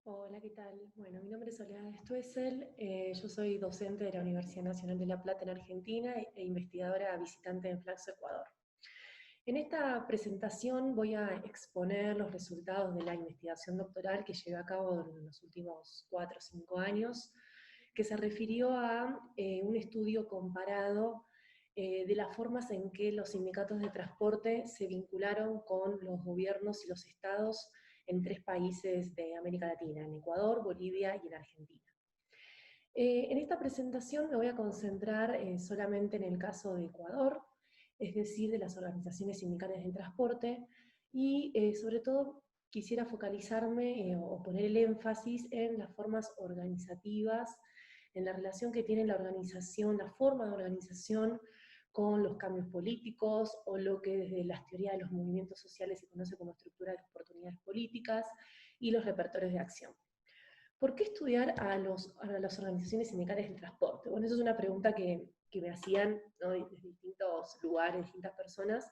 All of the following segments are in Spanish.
Hola, ¿qué tal? Bueno, mi nombre es Soledad Stoessel, yo soy docente de la Universidad Nacional de La Plata en Argentina e investigadora visitante en Flaxo, Ecuador. En esta presentación voy a exponer los resultados de la investigación doctoral que llevé a cabo en los últimos 4 o 5 años, que se refirió a un estudio comparado de las formas en que los sindicatos de transporte se vincularon con los gobiernos y los estados en 3 países de América Latina, en Ecuador, Bolivia y en Argentina. En esta presentación me voy a concentrar solamente en el caso de Ecuador, es decir, de las organizaciones sindicales del transporte, y sobre todo quisiera focalizarme o poner el énfasis en las formas organizativas, en la relación que tiene la organización, la forma de organización con los cambios políticos, o lo que desde las teorías de los movimientos sociales se conoce como estructura de oportunidades políticas, y los repertorios de acción. ¿Por qué estudiar a las organizaciones sindicales del transporte? Bueno, eso es una pregunta que me hacían, ¿no?, desde distintos lugares, distintas personas.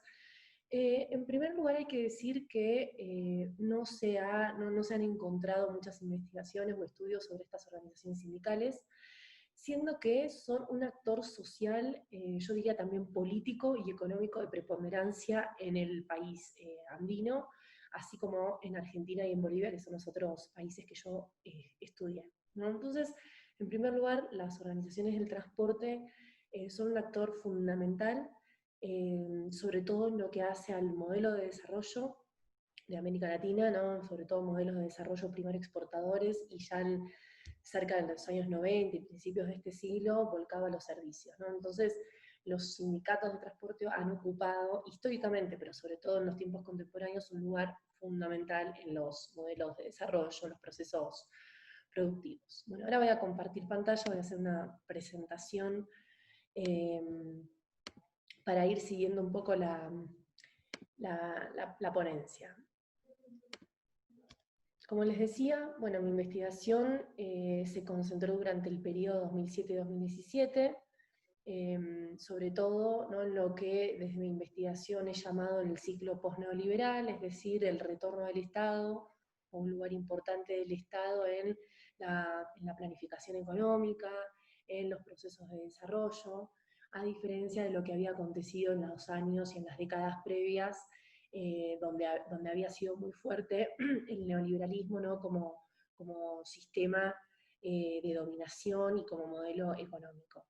En primer lugar hay que decir que no se han encontrado muchas investigaciones o estudios sobre estas organizaciones sindicales, siendo que son un actor social, yo diría también político y económico de preponderancia en el país andino, así como en Argentina y en Bolivia, que son los otros países que yo estudié, ¿no? Entonces, en primer lugar, las organizaciones del transporte son un actor fundamental, sobre todo en lo que hace al modelo de desarrollo de América Latina, ¿no? Sobre todo modelos de desarrollo primario exportadores, y ya cerca de los años 90 y principios de este siglo volcaba a los servicios, ¿no? Entonces, los sindicatos de transporte han ocupado históricamente, pero sobre todo en los tiempos contemporáneos, un lugar fundamental en los modelos de desarrollo, los procesos productivos. Bueno, ahora voy a compartir pantalla, voy a hacer una presentación eh, para ir siguiendo un poco la ponencia. Como les decía, bueno, mi investigación se concentró durante el periodo 2007-2017, sobre todo, ¿no?, en lo que desde mi investigación he llamado el ciclo post-neoliberal, es decir, el retorno del Estado, o un lugar importante del Estado en la planificación económica, en los procesos de desarrollo, a diferencia de lo que había acontecido en los años y en las décadas previas, donde había sido muy fuerte el neoliberalismo, ¿no?, como sistema de dominación y como modelo económico.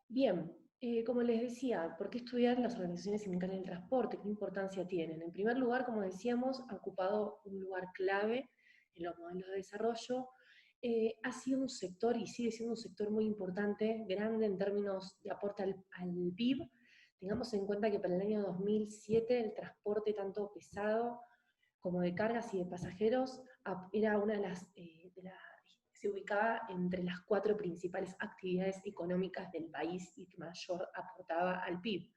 Bien, como les decía, ¿por qué estudiar las organizaciones sindicales del transporte? ¿Qué importancia tienen? En primer lugar, como decíamos, ha ocupado un lugar clave en los modelos de desarrollo. Ha sido un sector y sigue siendo un sector muy importante, grande en términos de aporte al PIB. Tengamos en cuenta que para el año 2007 el transporte tanto pesado como de cargas y de pasajeros era una de se ubicaba entre las 4 principales actividades económicas del país y que mayor aportaba al PIB.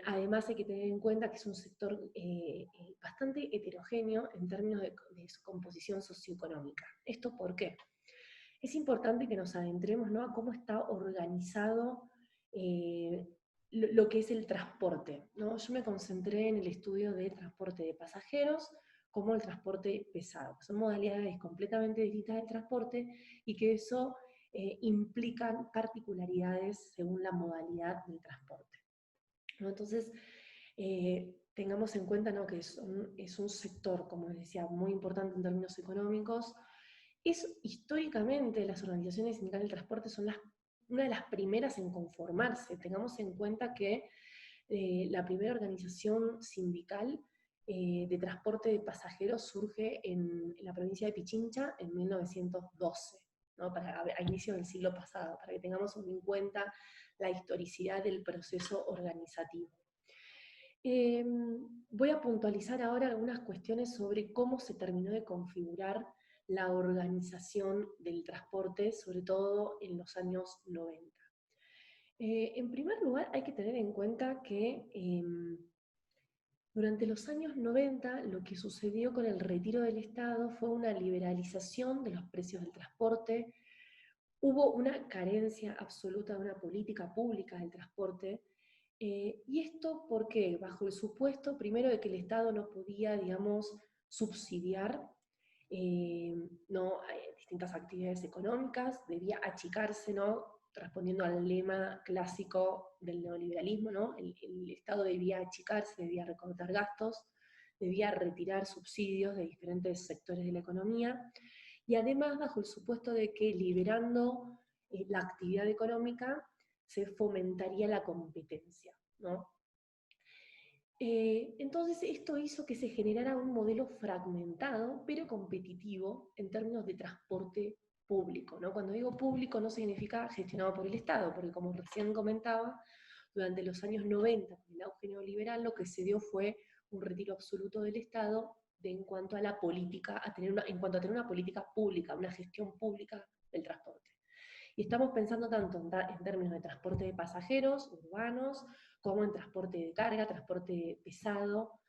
Además hay que tener en cuenta que es un sector bastante heterogéneo en términos de su composición socioeconómica. ¿Esto por qué? Es importante que nos adentremos, ¿no?, a cómo está organizado lo que es el transporte, ¿no? Yo me concentré en el estudio del transporte de pasajeros como el transporte pesado, que son modalidades completamente distintas del transporte, y que eso implican particularidades según la modalidad del transporte, ¿no? Entonces, tengamos en cuenta, ¿no?, que es un sector, como les decía, muy importante en términos económicos. Históricamente las organizaciones sindicales del transporte son una de las primeras en conformarse. Tengamos en cuenta que la primera organización sindical de transporte de pasajeros surge en la provincia de Pichincha en 1912, ¿no?, a inicios del siglo pasado, para que tengamos en cuenta la historicidad del proceso organizativo. Voy a puntualizar ahora algunas cuestiones sobre cómo se terminó de configurar la organización del transporte, sobre todo en los años 90. En primer lugar, hay que tener en cuenta que durante los años 90 lo que sucedió con el retiro del Estado fue una liberalización de los precios del transporte. Hubo una carencia absoluta de una política pública del transporte. ¿Y esto por qué? Bajo el supuesto, primero, de que el Estado no podía, digamos, subsidiar ¿no? Distintas actividades económicas, debía achicarse, ¿no? Respondiendo al lema clásico del neoliberalismo, ¿no? El Estado debía achicarse, debía recortar gastos, debía retirar subsidios de diferentes sectores de la economía, y además bajo el supuesto de que liberando la actividad económica se fomentaría la competencia, ¿no? Entonces esto hizo que se generara un modelo fragmentado, pero competitivo en términos de transporte público, ¿no? Cuando digo público no significa gestionado por el Estado, porque como recién comentaba, durante los años 90, con el auge neoliberal, lo que se dio fue un retiro absoluto del Estado en cuanto a la política, en cuanto a tener una política pública, una gestión pública del transporte. Y estamos pensando tanto en términos de transporte de pasajeros urbanos, como en transporte de carga, transporte pesado,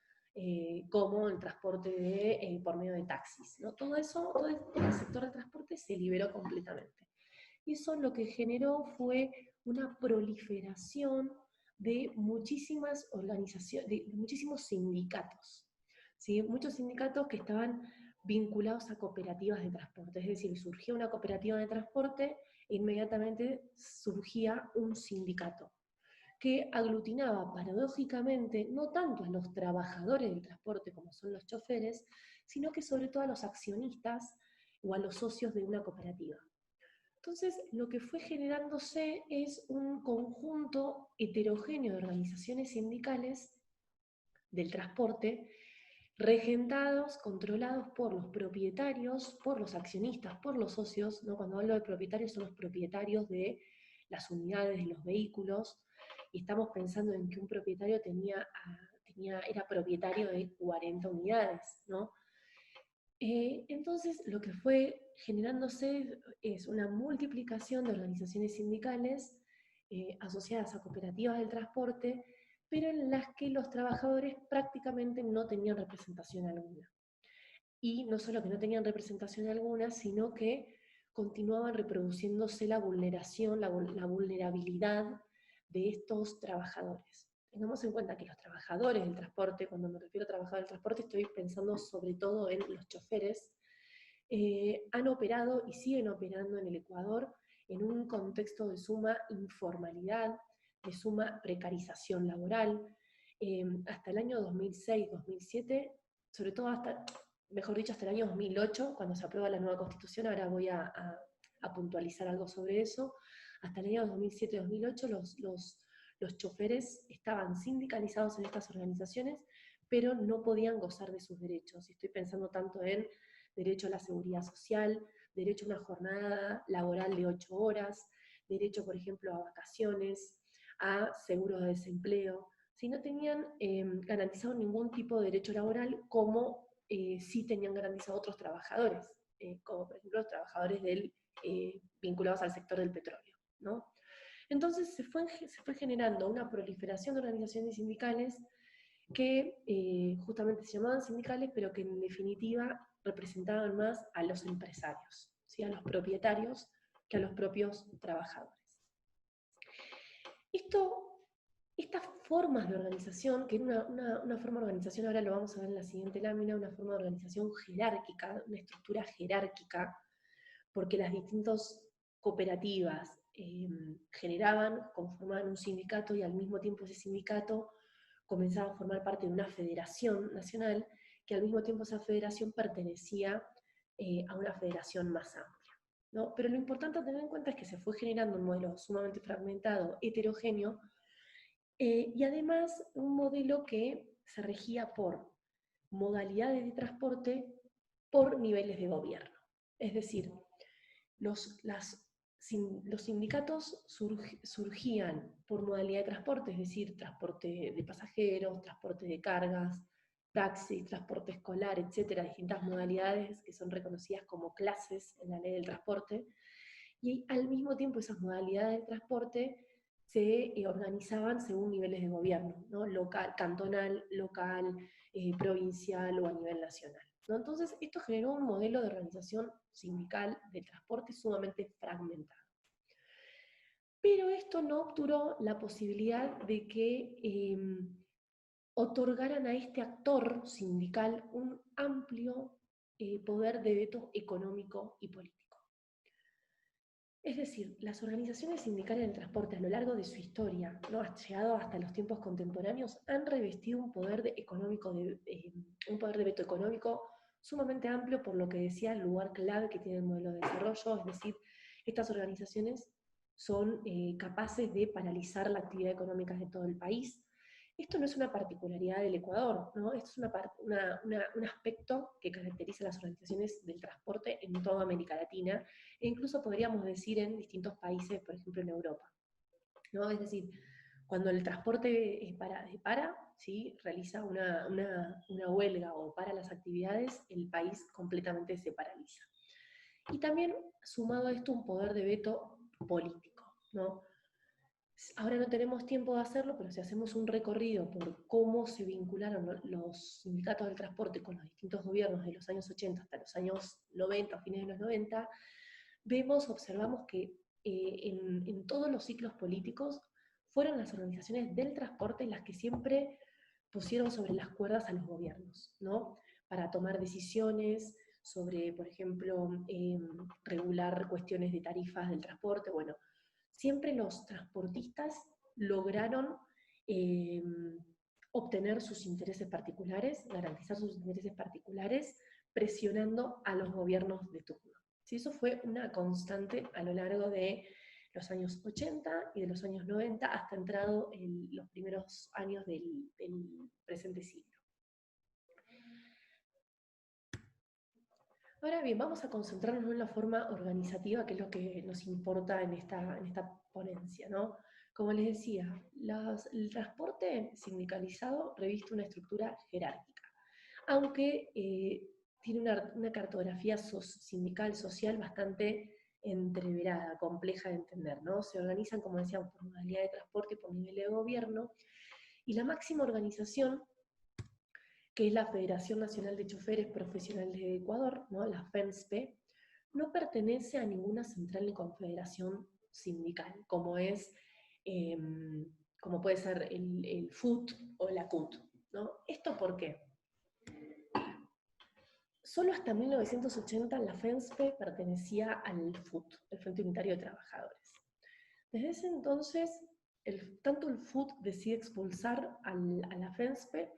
como en transporte por medio de taxis, ¿no? Todo eso, todo el sector de transporte se liberó completamente. Y eso lo que generó fue una proliferación de muchísimas organizaciones, de muchísimos sindicatos, ¿sí? Muchos sindicatos que estaban vinculados a cooperativas de transporte, es decir, surgía una cooperativa de transporte e inmediatamente surgía un sindicato que aglutinaba paradójicamente no tanto a los trabajadores del transporte como son los choferes, sino que sobre todo a los accionistas o a los socios de una cooperativa. Entonces, lo que fue generándose es un conjunto heterogéneo de organizaciones sindicales del transporte, regentados, controlados por los propietarios, por los accionistas, por los socios, ¿no? Cuando hablo de propietarios son los propietarios de las unidades, de los vehículos, y estamos pensando en que un propietario era propietario de 40 unidades, ¿no? Entonces, lo que fue generándose es una multiplicación de organizaciones sindicales asociadas a cooperativas del transporte, pero en las que los trabajadores prácticamente no tenían representación alguna. Y no solo que no tenían representación alguna, sino que continuaban reproduciéndose la vulneración, la vulnerabilidad de estos trabajadores. Tengamos en cuenta que los trabajadores del transporte, cuando me refiero a trabajadores del transporte, estoy pensando sobre todo en los choferes, han operado y siguen operando en el Ecuador en un contexto de suma informalidad, de suma precarización laboral. Hasta el año 2006-2007, sobre todo mejor dicho, hasta el año 2008, cuando se aprueba la nueva constitución, ahora voy a puntualizar algo sobre eso, hasta el año 2007-2008 los choferes estaban sindicalizados en estas organizaciones, pero no podían gozar de sus derechos. Y estoy pensando tanto en derecho a la seguridad social, derecho a una jornada laboral de 8 horas, derecho, por ejemplo, a vacaciones, a seguro de desempleo, si no tenían garantizado ningún tipo de derecho laboral como sí tenían garantizado otros trabajadores, como por ejemplo los trabajadores vinculados al sector del petróleo, ¿no? Entonces se fue generando una proliferación de organizaciones sindicales que justamente se llamaban sindicales, pero que en definitiva representaban más a los empresarios, ¿sí? A los propietarios, que a los propios trabajadores. Estas formas de organización, que era una forma de organización, ahora lo vamos a ver en la siguiente lámina, una forma de organización jerárquica, una estructura jerárquica, porque las distintas cooperativas conformaban un sindicato y al mismo tiempo ese sindicato comenzaba a formar parte de una federación nacional, que al mismo tiempo esa federación pertenecía a una federación más amplia, ¿no? Pero lo importante a tener en cuenta es que se fue generando un modelo sumamente fragmentado, heterogéneo, y además un modelo que se regía por modalidades de transporte por niveles de gobierno. Es decir, los sindicatos surgían por modalidad de transporte, es decir, transporte de pasajeros, transporte de cargas, taxi, transporte escolar, etcétera, distintas modalidades que son reconocidas como clases en la ley del transporte, y al mismo tiempo esas modalidades de transporte se organizaban según niveles de gobierno, ¿no? Local, cantonal, local, provincial o a nivel nacional, ¿no? Entonces, esto generó un modelo de organización sindical de transporte sumamente fragmentado. Pero esto no obturó la posibilidad de que otorgaran a este actor sindical un amplio poder de veto económico y político. Es decir, las organizaciones sindicales del transporte a lo largo de su historia, ¿no?, llegado hasta los tiempos contemporáneos, han revestido un poder un poder de veto económico sumamente amplio, por lo que decía el lugar clave que tiene el modelo de desarrollo. Es decir, estas organizaciones son capaces de paralizar la actividad económica de todo el país. Esto no es una particularidad del Ecuador, ¿no? Esto es un aspecto que caracteriza a las organizaciones del transporte en toda América Latina, e incluso podríamos decir en distintos países, por ejemplo en Europa, ¿no? Es decir, cuando el transporte para, ¿sí?, realiza una huelga o para las actividades, el país completamente se paraliza. Y también, sumado a esto, un poder de veto político, ¿no? Ahora no tenemos tiempo de hacerlo, pero si hacemos un recorrido por cómo se vincularon los sindicatos del transporte con los distintos gobiernos de los años 80 hasta los años 90, fines de los 90, observamos que en todos los ciclos políticos fueron las organizaciones del transporte las que siempre pusieron sobre las cuerdas a los gobiernos, ¿no?, para tomar decisiones sobre, por ejemplo, regular cuestiones de tarifas del transporte. Bueno, siempre los transportistas lograron eh, obtener sus intereses particulares, garantizar sus intereses particulares, presionando a los gobiernos de turno. ¿Sí? Eso fue una constante a lo largo de los años 80 y de los años 90 hasta entrado en los primeros años del presente siglo. Ahora bien, vamos a concentrarnos en la forma organizativa, que es lo que nos importa en esta ponencia, ¿no? Como les decía, el transporte sindicalizado reviste una estructura jerárquica, aunque tiene una cartografía sindical, social, bastante entreverada, compleja de entender, ¿no? Se organizan, como decíamos, por modalidad de transporte y por nivel de gobierno, y la máxima organización, que es la Federación Nacional de Choferes Profesionales de Ecuador, ¿no?, la FENSPE, no pertenece a ninguna central ni confederación sindical, como puede ser el FUT o la CUT, ¿no? ¿Esto por qué? Solo hasta 1980 la FENSPE pertenecía al FUT, el Frente Unitario de Trabajadores. Desde ese entonces, tanto el FUT decide expulsar a la FENSPE,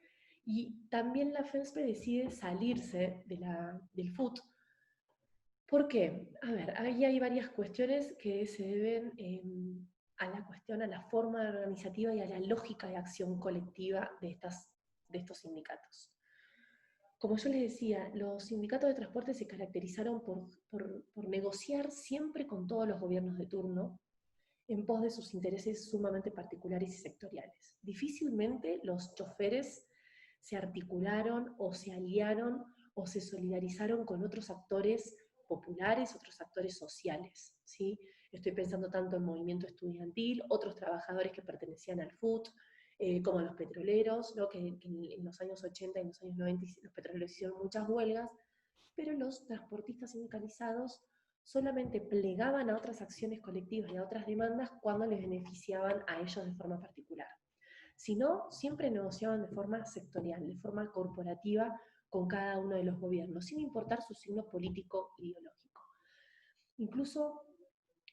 y también la FENSPE decide salirse del FUT. ¿Por qué? A ver, ahí hay varias cuestiones que se deben a la forma organizativa y a la lógica de acción colectiva de estos sindicatos. Como yo les decía, los sindicatos de transporte se caracterizaron por negociar siempre con todos los gobiernos de turno en pos de sus intereses sumamente particulares y sectoriales. Difícilmente los choferes se articularon o se aliaron o se solidarizaron con otros actores populares, otros actores sociales, ¿sí? Estoy pensando tanto en movimiento estudiantil, otros trabajadores que pertenecían al FUT, como los petroleros, ¿no?, que en los años 80 y en los años 90 los petroleros hicieron muchas huelgas, pero los transportistas sindicalizados solamente plegaban a otras acciones colectivas y a otras demandas cuando les beneficiaban a ellos de forma particular. Si no, siempre negociaban de forma sectorial, de forma corporativa con cada uno de los gobiernos, sin importar su signo político e ideológico. Incluso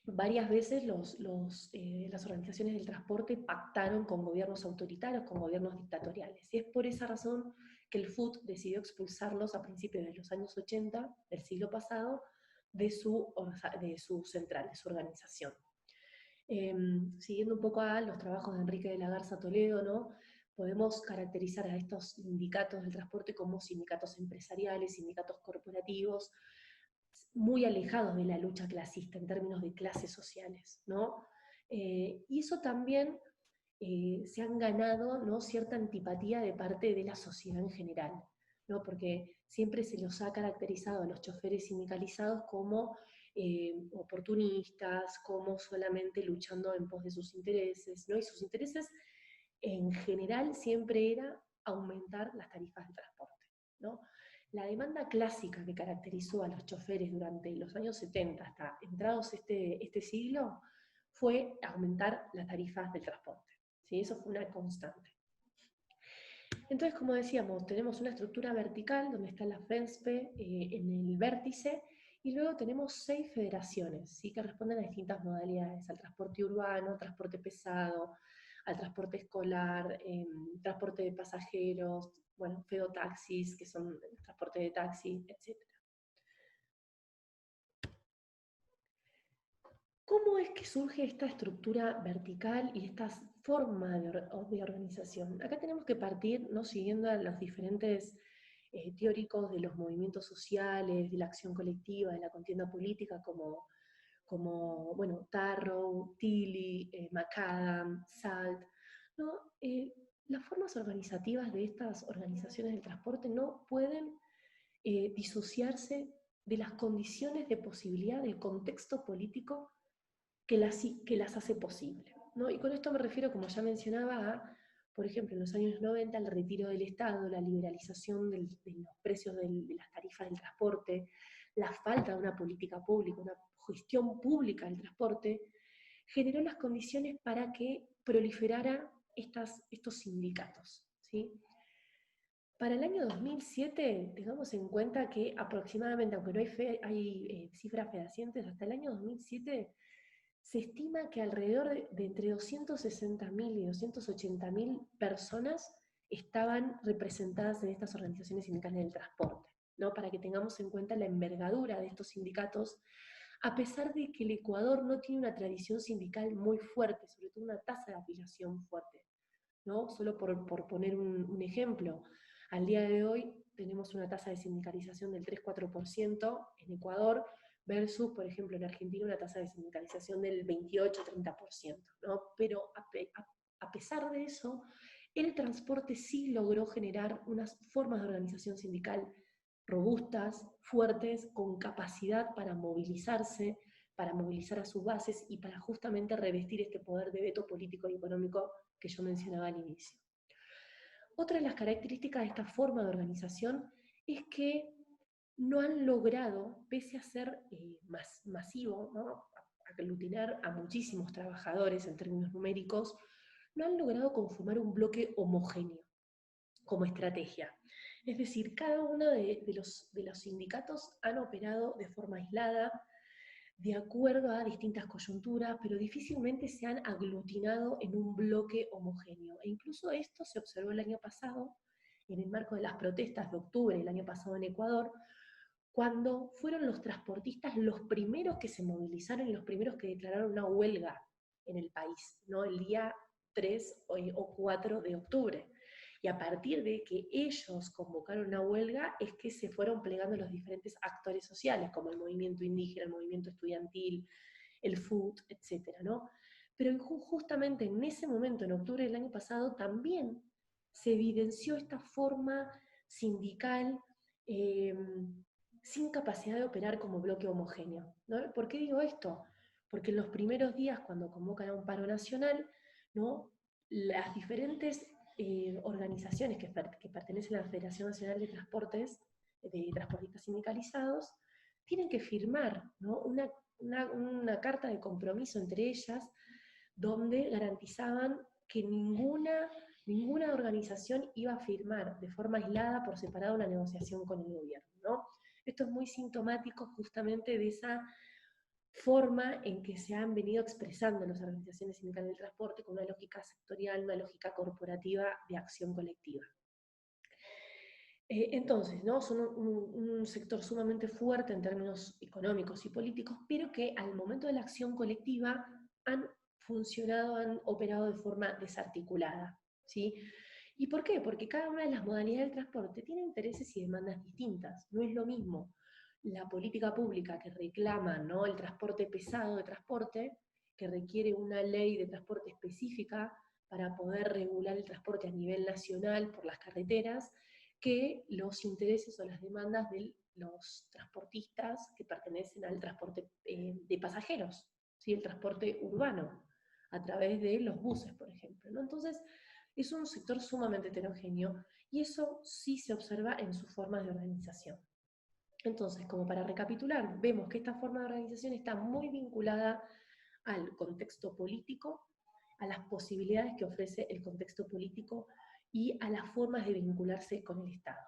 varias veces las organizaciones del transporte pactaron con gobiernos autoritarios, con gobiernos dictatoriales. Y es por esa razón que el FUT decidió expulsarlos a principios de los años 80 del siglo pasado de su central, de su organización. Siguiendo un poco a los trabajos de Enrique de la Garza Toledo, ¿no?, podemos caracterizar a estos sindicatos del transporte como sindicatos empresariales, sindicatos corporativos, muy alejados de la lucha clasista en términos de clases sociales, ¿no? Y eso también se han ganado, ¿no?, cierta antipatía de parte de la sociedad en general, ¿no?, porque siempre se los ha caracterizado a los choferes sindicalizados como oportunistas, como solamente luchando en pos de sus intereses, ¿no? Y sus intereses en general siempre era aumentar las tarifas de transporte, ¿no? La demanda clásica que caracterizó a los choferes durante los años 70 hasta entrados este siglo fue aumentar las tarifas del transporte, ¿sí? Eso fue una constante. Entonces, como decíamos, tenemos una estructura vertical donde está la FENSPE en el vértice, y luego tenemos 6 federaciones, ¿sí? Que responden a distintas modalidades: al transporte urbano, transporte pesado, al transporte escolar, transporte de pasajeros, bueno, fedotaxis, que son el transporte de taxi, etc. ¿Cómo es que surge esta estructura vertical y esta forma de organización? Acá tenemos que partir, ¿no?, siguiendo a los diferentes teóricos de los movimientos sociales, de la acción colectiva, de la contienda política, como bueno, Tarrow, Tilly, McAdam, Salt, ¿no? Las formas organizativas de estas organizaciones del transporte no pueden disociarse de las condiciones de posibilidad del contexto político que las hace posible, ¿no? Y con esto me refiero, como ya mencionaba, a, por ejemplo, en los años 90, el retiro del Estado, la liberalización de los precios de las tarifas del transporte, la falta de una política pública, una gestión pública del transporte, generó las condiciones para que proliferara estos sindicatos, ¿sí? Para el año 2007, tengamos en cuenta que aproximadamente, aunque no hay cifras fehacientes, hasta el año 2007 se estima que alrededor de entre 260.000 y 280.000 personas estaban representadas en estas organizaciones sindicales del transporte, ¿no? Para que tengamos en cuenta la envergadura de estos sindicatos, a pesar de que el Ecuador no tiene una tradición sindical muy fuerte, sobre todo una tasa de afiliación fuerte, ¿no? Solo por poner un ejemplo, al día de hoy tenemos una tasa de sindicalización del 3-4% en Ecuador, versus, por ejemplo, en Argentina una tasa de sindicalización del 28-30%, ¿no? Pero a pesar de eso, el transporte sí logró generar unas formas de organización sindical robustas, fuertes, con capacidad para movilizar a sus bases y para justamente revestir este poder de veto político y económico que yo mencionaba al inicio. Otra de las características de esta forma de organización es que no han logrado, pese a ser masivo, ¿no?, aglutinar a muchísimos trabajadores en términos numéricos, no han logrado conformar un bloque homogéneo como estrategia. Es decir, cada uno de los sindicatos han operado de forma aislada, de acuerdo a distintas coyunturas, pero difícilmente se han aglutinado en un bloque homogéneo. E incluso esto se observó el año pasado, en el marco de las protestas de octubre del año pasado en Ecuador, cuando fueron los transportistas los primeros que se movilizaron y los primeros que declararon una huelga en el país, ¿no?, el día 3 o 4 de octubre. Y a partir de que ellos convocaron una huelga es que se fueron plegando los diferentes actores sociales, como el movimiento indígena, el movimiento estudiantil, el FUT, etc., ¿no? Pero justamente en ese momento, en octubre del año pasado, también se evidenció esta forma sindical eh, sin capacidad de operar como bloque homogéneo, ¿no? ¿Por qué digo esto? Porque en los primeros días, cuando convocan a un paro nacional, ¿no?, las diferentes organizaciones que pertenecen a la Federación Nacional de Transportes, de transportistas sindicalizados, tienen que firmar, ¿no?, una carta de compromiso entre ellas, donde garantizaban que ninguna organización iba a firmar de forma aislada, por separado, una negociación con el gobierno, ¿no? Esto es muy sintomático justamente de esa forma en que se han venido expresando las organizaciones sindicales del transporte, con una lógica sectorial, una lógica corporativa de acción colectiva. Entonces, ¿no?, son un sector sumamente fuerte en términos económicos y políticos, pero que al momento de la acción colectiva han funcionado, han operado de forma desarticulada, ¿sí? ¿Y por qué? Porque cada una de las modalidades del transporte tiene intereses y demandas distintas. No es lo mismo la política pública que reclama, ¿no?, el transporte pesado de transporte, que requiere una ley de transporte específica para poder regular el transporte a nivel nacional por las carreteras, que los intereses o las demandas de los transportistas que pertenecen al transporte de pasajeros, ¿sí?, el transporte urbano, a través de los buses, por ejemplo, ¿no? Entonces, es un sector sumamente heterogéneo, y eso sí se observa en sus formas de organización. Entonces, como para recapitular, vemos que esta forma de organización está muy vinculada al contexto político, a las posibilidades que ofrece el contexto político y a las formas de vincularse con el Estado.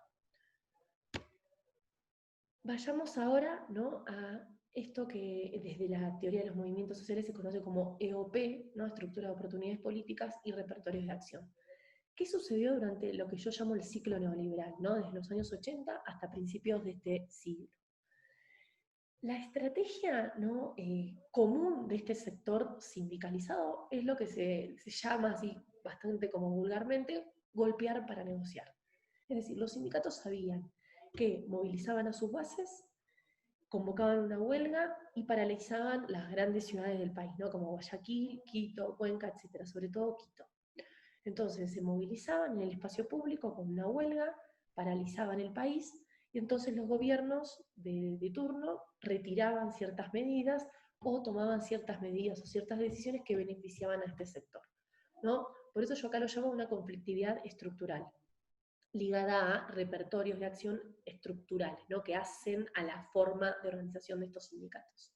Vayamos ahora, ¿no?, a esto que desde la teoría de los movimientos sociales se conoce como EOP, ¿no?, estructura de oportunidades políticas y repertorios de acción. ¿Qué sucedió durante lo que yo llamo el ciclo neoliberal, ¿no?, desde los años 80 hasta principios de este siglo? La estrategia, ¿no?, común de este sector sindicalizado es lo que se llama así bastante como vulgarmente golpear para negociar. Es decir, los sindicatos sabían que movilizaban a sus bases, convocaban una huelga y paralizaban las grandes ciudades del país, ¿no?, como Guayaquil, Quito, Cuenca, etcétera, sobre todo Quito. Entonces se movilizaban en el espacio público con una huelga, paralizaban el país, y entonces los gobiernos de turno retiraban ciertas medidas o tomaban ciertas medidas o ciertas decisiones que beneficiaban a este sector, ¿no? Por eso yo acá lo llamo una conflictividad estructural, ligada a repertorios de acción estructurales, ¿no?, que hacen a la forma de organización de estos sindicatos.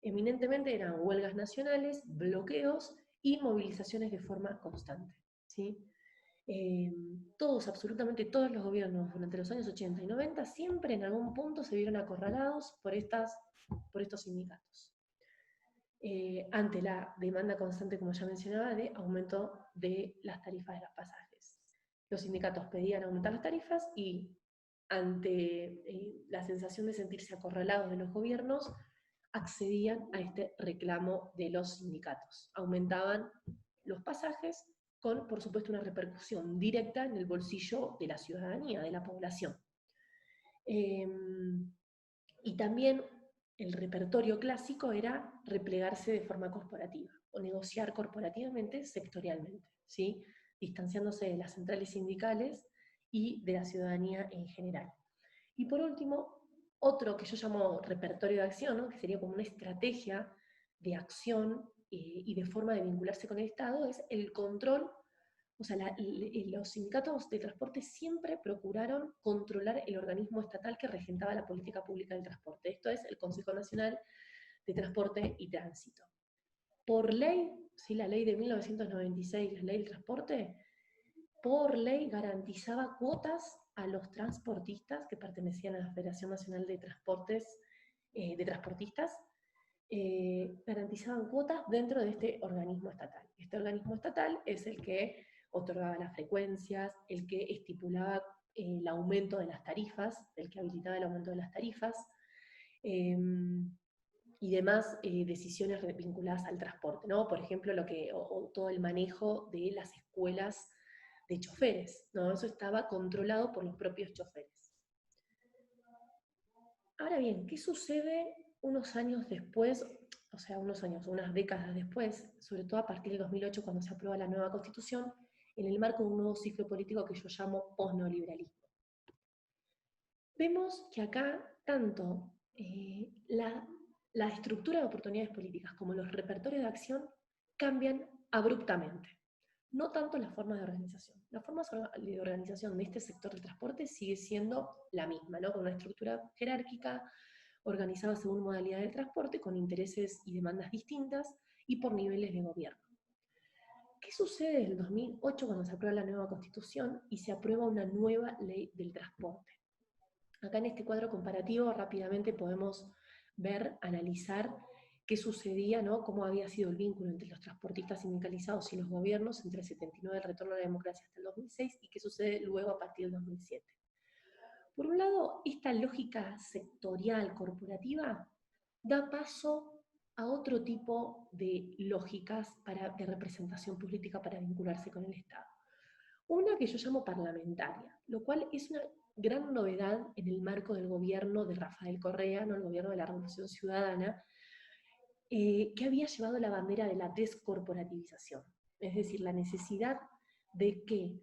Eminentemente eran huelgas nacionales, bloqueos y movilizaciones de forma constante, ¿sí? Todos, absolutamente todos los gobiernos durante los años 80 y 90 siempre en algún punto se vieron acorralados por estos sindicatos. Ante la demanda constante, como ya mencionaba, de aumento de las tarifas de los pasajes. Los sindicatos pedían aumentar las tarifas y ante la sensación de sentirse acorralados de los gobiernos, accedían a este reclamo de los sindicatos. Aumentaban los pasajes con, por supuesto, una repercusión directa en el bolsillo de la ciudadanía, de la población. Y también el repertorio clásico era replegarse de forma corporativa, o negociar corporativamente, sectorialmente, ¿sí?, distanciándose de las centrales sindicales y de la ciudadanía en general. Y por último, otro que yo llamo repertorio de acción, ¿no?, que sería como una estrategia de acción y de forma de vincularse con el Estado, es el control. O sea, los sindicatos de transporte siempre procuraron controlar el organismo estatal que regentaba la política pública del transporte. Esto es el Consejo Nacional de Transporte y Tránsito. Por ley, ¿sí?, la ley de 1996, la ley del transporte, por ley garantizaba cuotas a los transportistas que pertenecían a la Federación Nacional de Transportistas, garantizaban cuotas dentro de este organismo estatal. Este organismo estatal es el que otorgaba las frecuencias, el que estipulaba el aumento de las tarifas, el que habilitaba el aumento de las tarifas, y demás decisiones vinculadas al transporte, ¿no? Por ejemplo, o todo el manejo de las escuelas de choferes, ¿no? Eso estaba controlado por los propios choferes. Ahora bien, ¿qué sucede unos años después, o sea, unas décadas después, sobre todo a partir del 2008, cuando se aprueba la nueva Constitución, en el marco de un nuevo ciclo político que yo llamo posneoliberalismo? Vemos que acá tanto la estructura de oportunidades políticas como los repertorios de acción cambian abruptamente. No tanto la forma de organización. La forma de organización de este sector del transporte sigue siendo la misma, ¿no?, con una estructura jerárquica, organizada según modalidad del transporte, con intereses y demandas distintas y por niveles de gobierno. ¿Qué sucede desde el 2008 cuando se aprueba la nueva Constitución y se aprueba una nueva ley del transporte? Acá en este cuadro comparativo rápidamente podemos ver, analizar qué sucedía, ¿no?, cómo había sido el vínculo entre los transportistas sindicalizados y los gobiernos entre el 79, el retorno a la democracia, hasta el 2006, y qué sucede luego a partir del 2007. Por un lado, esta lógica sectorial corporativa da paso a otro tipo de lógicas de representación política para vincularse con el Estado. Una que yo llamo parlamentaria, lo cual es una gran novedad en el marco del gobierno de Rafael Correa, ¿no?, el gobierno de la Revolución Ciudadana, que había llevado la bandera de la descorporativización, es decir, la necesidad de que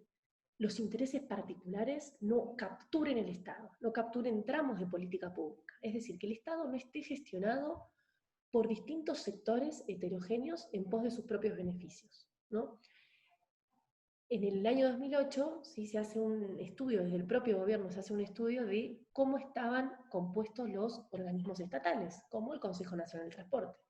los intereses particulares no capturen el Estado, no capturen tramos de política pública, es decir, que el Estado no esté gestionado por distintos sectores heterogéneos en pos de sus propios beneficios, ¿no? En el año 2008 ¿sí?, se hace un estudio, desde el propio gobierno se hace un estudio de cómo estaban compuestos los organismos estatales, como el Consejo Nacional del Transporte.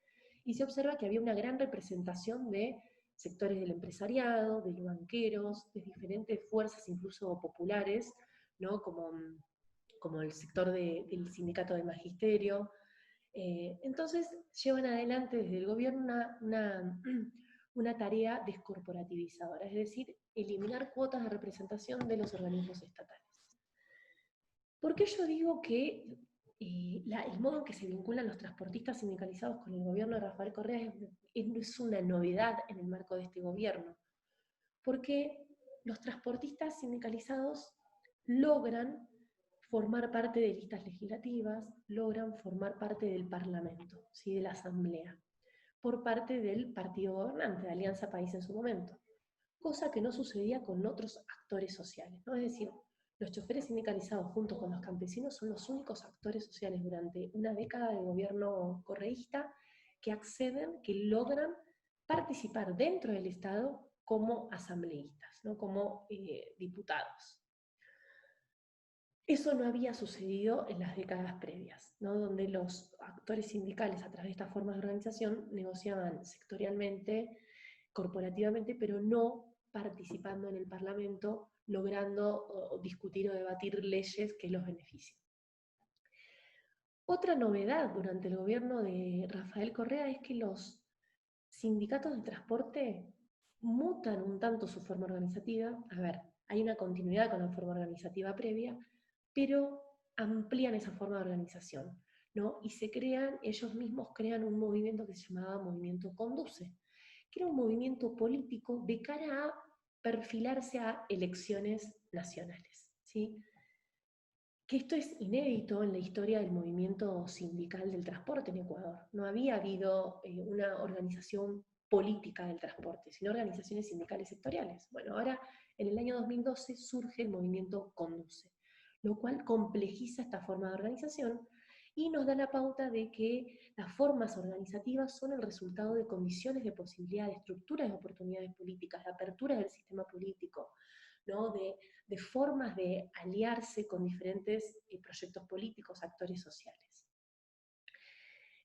Y se observa que había una gran representación de sectores del empresariado, de los banqueros, de diferentes fuerzas, incluso populares, ¿no? Como el sector del sindicato de magisterio. Entonces llevan adelante desde el gobierno una tarea descorporativizadora, es decir, eliminar cuotas de representación de los organismos estatales. ¿Por qué yo digo que el modo en que se vinculan los transportistas sindicalizados con el gobierno de Rafael Correa es una novedad en el marco de este gobierno? Porque los transportistas sindicalizados logran formar parte de listas legislativas, logran formar parte del Parlamento, ¿sí? De la Asamblea, por parte del partido gobernante, de Alianza País en su momento, cosa que no sucedía con otros actores sociales, ¿no? Es decir, los choferes sindicalizados junto con los campesinos son los únicos actores sociales durante una década del gobierno correísta que acceden, que logran participar dentro del Estado como asambleístas, ¿no? Como diputados. Eso no había sucedido en las décadas previas, ¿no? Donde los actores sindicales a través de estas formas de organización negociaban sectorialmente, corporativamente, pero no participando en el Parlamento, logrando discutir o debatir leyes que los beneficien. Otra novedad durante el gobierno de Rafael Correa es que los sindicatos de transporte mutan un tanto su forma organizativa. A ver, hay una continuidad con la forma organizativa previa, pero amplían esa forma de organización, ¿no? Y ellos mismos crean un movimiento que se llamaba Movimiento Conduce, que era un movimiento político de cara a perfilarse a elecciones nacionales, ¿sí? Que esto es inédito en la historia del movimiento sindical del transporte en Ecuador. No había habido una organización política del transporte, sino organizaciones sindicales sectoriales. Bueno, ahora en el año 2012 surge el movimiento Conduce, lo cual complejiza esta forma de organización y nos da la pauta de que las formas organizativas son el resultado de condiciones de posibilidad, de estructuras de oportunidades políticas, de apertura del sistema político, ¿no? De formas de aliarse con diferentes proyectos políticos, actores sociales.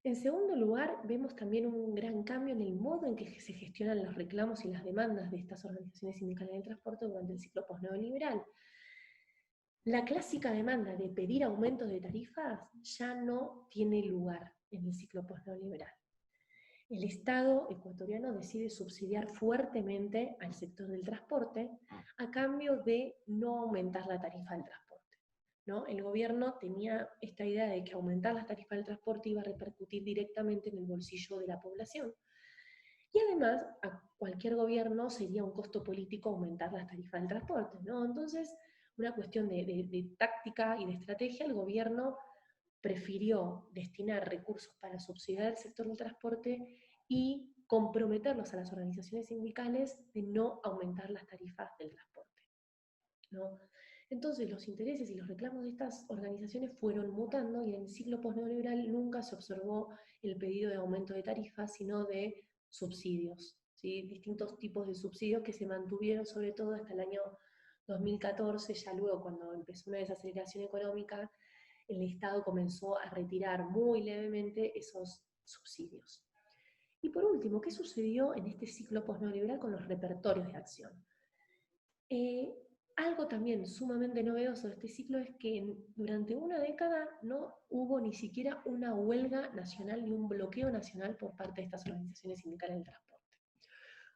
En segundo lugar, vemos también un gran cambio en el modo en que se gestionan los reclamos y las demandas de estas organizaciones sindicales del transporte durante el ciclo posneoliberal. La clásica demanda de pedir aumentos de tarifas ya no tiene lugar en el ciclo posneoliberal. El Estado ecuatoriano decide subsidiar fuertemente al sector del transporte a cambio de no aumentar la tarifa del transporte, ¿no? El gobierno tenía esta idea de que aumentar las tarifas del transporte iba a repercutir directamente en el bolsillo de la población. Y además, a cualquier gobierno sería un costo político aumentar las tarifas del transporte, ¿no? Entonces, una cuestión de táctica y de estrategia, el gobierno prefirió destinar recursos para subsidiar el sector del transporte y comprometerlos a las organizaciones sindicales de no aumentar las tarifas del transporte, ¿no? Entonces los intereses y los reclamos de estas organizaciones fueron mutando y en el ciclo posneoliberal nunca se observó el pedido de aumento de tarifas, sino de subsidios, ¿sí? Distintos tipos de subsidios que se mantuvieron sobre todo hasta el año 2014, ya luego cuando empezó una desaceleración económica, el Estado comenzó a retirar muy levemente esos subsidios. Y por último, ¿qué sucedió en este ciclo posneoliberal con los repertorios de acción? Algo también sumamente novedoso de este ciclo es que durante una década no hubo ni siquiera una huelga nacional ni un bloqueo nacional por parte de estas organizaciones sindicales del transporte.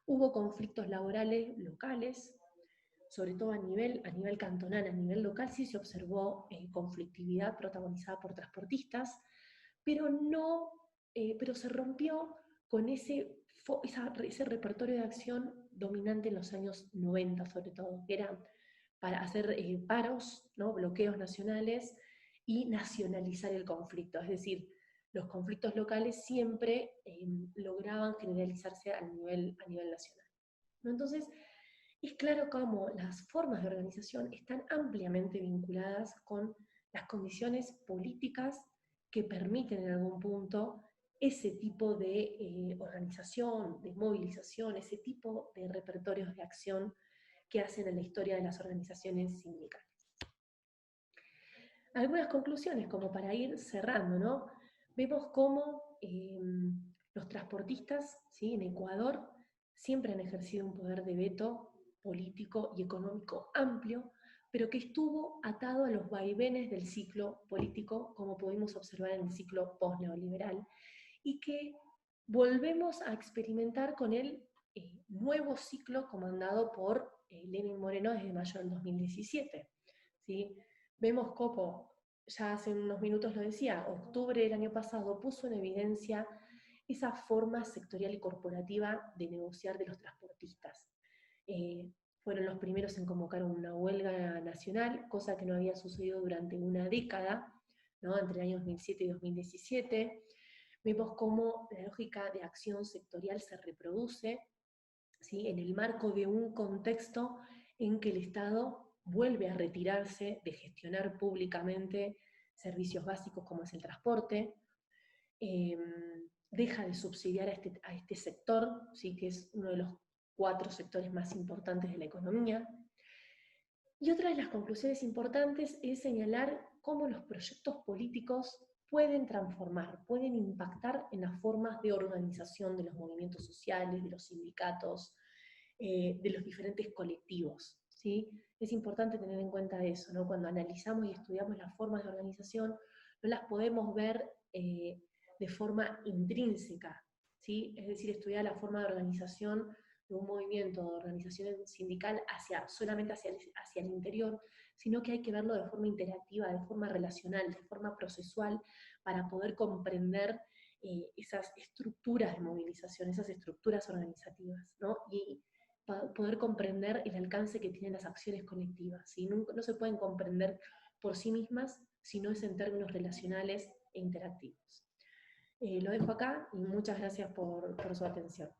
Hubo conflictos laborales locales, sobre todo a nivel cantonal, a nivel local sí se observó conflictividad protagonizada por transportistas, pero se rompió con ese repertorio de acción dominante en los años 90 sobre todo, que era para hacer paros, ¿no? Bloqueos nacionales y nacionalizar el conflicto, es decir, los conflictos locales siempre lograban generalizarse a nivel nacional, ¿no? Entonces, es claro cómo las formas de organización están ampliamente vinculadas con las condiciones políticas que permiten en algún punto ese tipo de organización, de movilización, ese tipo de repertorios de acción que hacen en la historia de las organizaciones sindicales. Algunas conclusiones como para ir cerrando, ¿no? Vemos cómo los transportistas, ¿sí? En Ecuador siempre han ejercido un poder de veto político y económico amplio, pero que estuvo atado a los vaivenes del ciclo político, como pudimos observar en el ciclo post-neoliberal, y que volvemos a experimentar con el nuevo ciclo comandado por Lenín Moreno desde mayo del 2017. ¿Sí? Vemos cómo, ya hace unos minutos lo decía, octubre del año pasado puso en evidencia esa forma sectorial y corporativa de negociar de los transportistas. Fueron los primeros en convocar una huelga nacional, cosa que no había sucedido durante una década, ¿no? Entre el año 2007 y 2017. Vemos cómo la lógica de acción sectorial se reproduce, ¿sí? En el marco de un contexto en que el Estado vuelve a retirarse de gestionar públicamente servicios básicos como es el transporte, eh, deja de subsidiar a este sector, ¿sí? Que es uno de los 4 sectores más importantes de la economía. Y otra de las conclusiones importantes es señalar cómo los proyectos políticos pueden transformar, pueden impactar en las formas de organización de los movimientos sociales, de los sindicatos, de los diferentes colectivos. ¿Sí? Es importante tener en cuenta eso, ¿no? Cuando analizamos y estudiamos las formas de organización, no las podemos ver de forma intrínseca, ¿sí? Es decir, estudiar la forma de organización de un movimiento de organización sindical solamente hacia el interior, sino que hay que verlo de forma interactiva, de forma relacional, de forma procesual, para poder comprender esas estructuras de movilización, esas estructuras organizativas, ¿no? Y poder comprender el alcance que tienen las acciones colectivas. ¿Sí? No se pueden comprender por sí mismas, sino es en términos relacionales e interactivos. Lo dejo acá y muchas gracias por su atención.